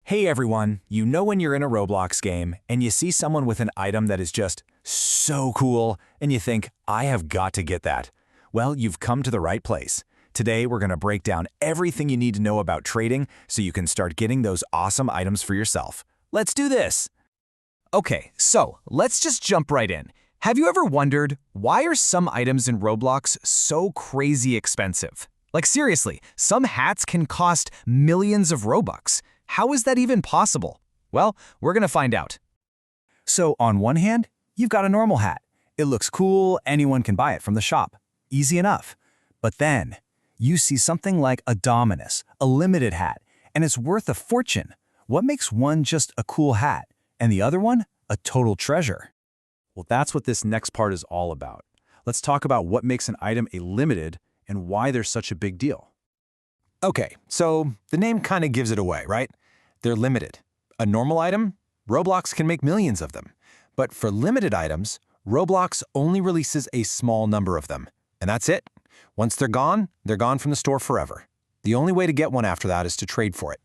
Hey everyone, you know when you're in a Roblox game and you see someone with an item that is just so cool and you think, I have got to get that. Well, you've come to the right place. Today we're going to break down everything you need to know about trading so you can start getting those awesome items for yourself. Let's do this! Okay, so let's just jump right in. Have you ever wondered, why are some items in Roblox so crazy expensive? Like seriously, some hats can cost millions of Robux. How is that even possible? Well, we're gonna find out. So on one hand, you've got a normal hat. It looks cool, anyone can buy it from the shop. Easy enough. But then, you see something like a Dominus, a limited hat, and it's worth a fortune. What makes one just a cool hat, and the other one a total treasure? Well, that's what this next part is all about. Let's talk about what makes an item a limited and why they're such a big deal. Okay, so the name kind of gives it away, right? They're limited. A normal item, Roblox can make millions of them. But for limited items, Roblox only releases a small number of them. And that's it. Once they're gone from the store forever. The only way to get one after that is to trade for it.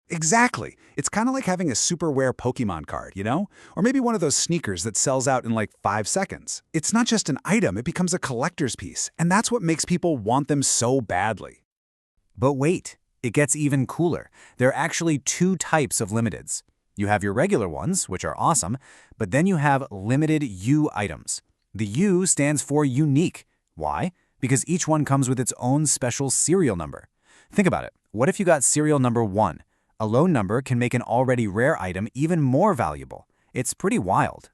Exactly. It's kind of like having a super rare Pokemon card, you know? Or maybe one of those sneakers that sells out in like 5 seconds. It's not just an item, it becomes a collector's piece. And that's what makes people want them so badly. But wait, it gets even cooler. There are actually two types of limiteds. You have your regular ones, which are awesome, but then you have limited U items. The U stands for unique. Why? Because each one comes with its own special serial number. Think about it. What if you got serial number 1? A low number can make an already rare item even more valuable. It's pretty wild.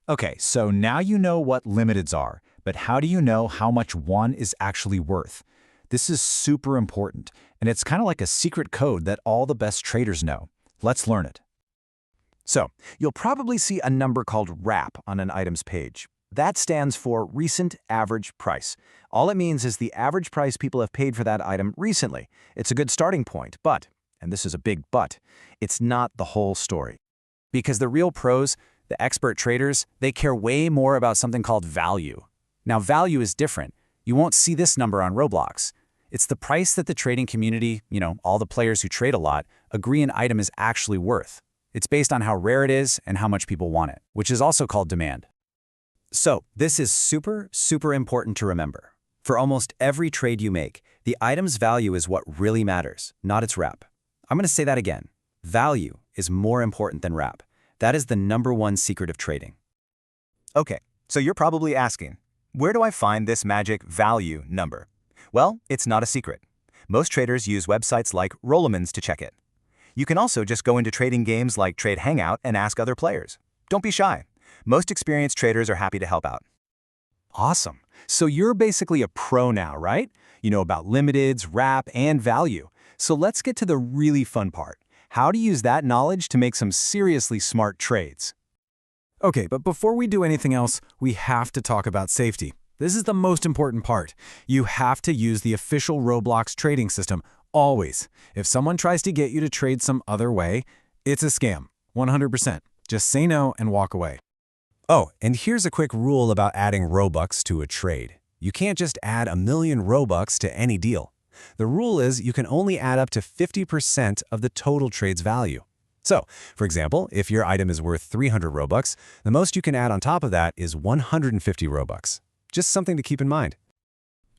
Okay, so now you know what limiteds are, but how do you know how much one is actually worth? This is super important, and it's kind of like a secret code that all the best traders know. Let's learn it. So, you'll probably see a number called RAP on an item's page. That stands for Recent Average Price. All it means is the average price people have paid for that item recently. It's a good starting point, but, and this is a big but, it's not the whole story. Because the real pros, the expert traders, they care way more about something called value. Now, value is different. You won't see this number on Roblox. It's the price that the trading community, all the players who trade a lot, agree an item is actually worth. It's based on how rare it is and how much people want it, which is also called demand. So, this is super, super important to remember. For almost every trade you make, the item's value is what really matters, not its RAP. I'm going to say that again. Value is more important than RAP. That is the #1 secret of trading. Okay, so you're probably asking, where do I find this magic value number? Well, it's not a secret. Most traders use websites like Rolimons to check it. You can also just go into trading games like Trade Hangout and ask other players. Don't be shy. Most experienced traders are happy to help out. Awesome. So you're basically a pro now, right? You know about limiteds, RAP, and value. So let's get to the really fun part. How to use that knowledge to make some seriously smart trades. Okay, but before we do anything else, we have to talk about safety. This is the most important part. You have to use the official Roblox trading system, always. If someone tries to get you to trade some other way, it's a scam, 100%. Just say no and walk away. Oh, and here's a quick rule about adding Robux to a trade. You can't just add 1,000,000 Robux to any deal. The rule is you can only add up to 50% of the total trade's value. So, for example, if your item is worth 300 Robux, the most you can add on top of that is 150 Robux. Just something to keep in mind.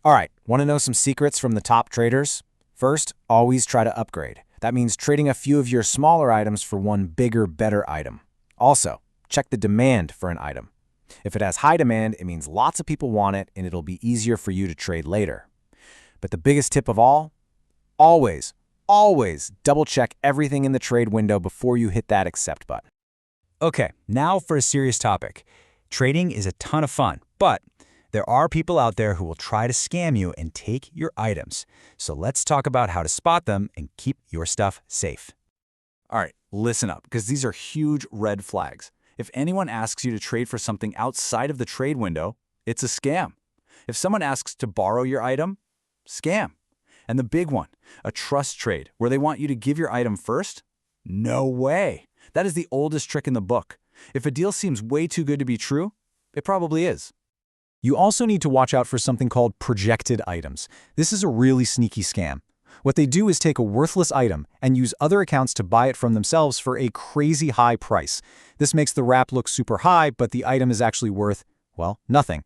All right, want to know some secrets from the top traders? First, always try to upgrade. That means trading a few of your smaller items for one bigger, better item. Also, check the demand for an item. If it has high demand, it means lots of people want it and it'll be easier for you to trade later. But the biggest tip of all, always double check everything in the trade window before you hit that accept button. Okay, now for a serious topic. Trading is a ton of fun, but there are people out there who will try to scam you and take your items. So let's talk about how to spot them and keep your stuff safe. All right, listen up, because these are huge red flags. If anyone asks you to trade for something outside of the trade window, it's a scam. If someone asks to borrow your item, scam. And the big one, a trust trade, where they want you to give your item first? No way. That is the oldest trick in the book. If a deal seems way too good to be true, it probably is. You also need to watch out for something called projected items. This is a really sneaky scam. What they do is take a worthless item and use other accounts to buy it from themselves for a crazy high price. This makes the wrap look super high, but the item is actually worth, well, nothing.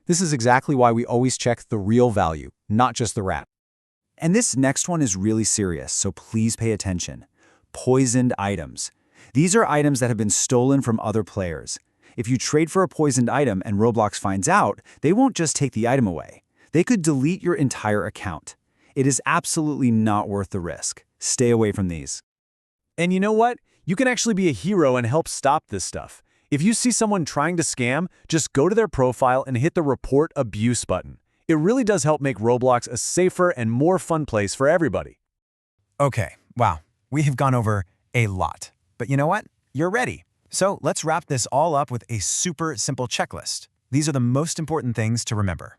This is exactly why we always check the real value, not just the wrap. And this next one is really serious, so please pay attention. Poisoned items. These are items that have been stolen from other players. If you trade for a poisoned item and Roblox finds out, they won't just take the item away. They could delete your entire account. It is absolutely not worth the risk. Stay away from these. And you know what? You can actually be a hero and help stop this stuff. If you see someone trying to scam, just go to their profile and hit the Report Abuse button. It really does help make Roblox a safer and more fun place for everybody. Okay, wow, we have gone over a lot. But you know what? You're ready. So let's wrap this all up with a super simple checklist. These are the most important things to remember.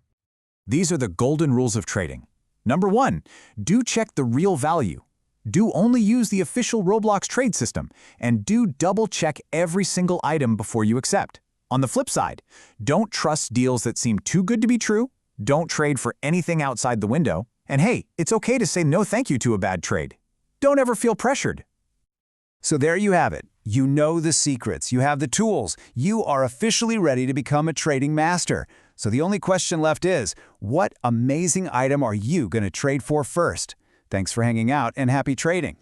These are the golden rules of trading. Number 1, do check the real value. Do only use the official Roblox trade system, and do double-check every single item before you accept. On the flip side, don't trust deals that seem too good to be true, don't trade for anything outside the window, and hey, it's okay to say no thank you to a bad trade. Don't ever feel pressured. So there you have it. You know the secrets, you have the tools, you are officially ready to become a trading master. So the only question left is, what amazing item are you going to trade for first? Thanks for hanging out and happy trading.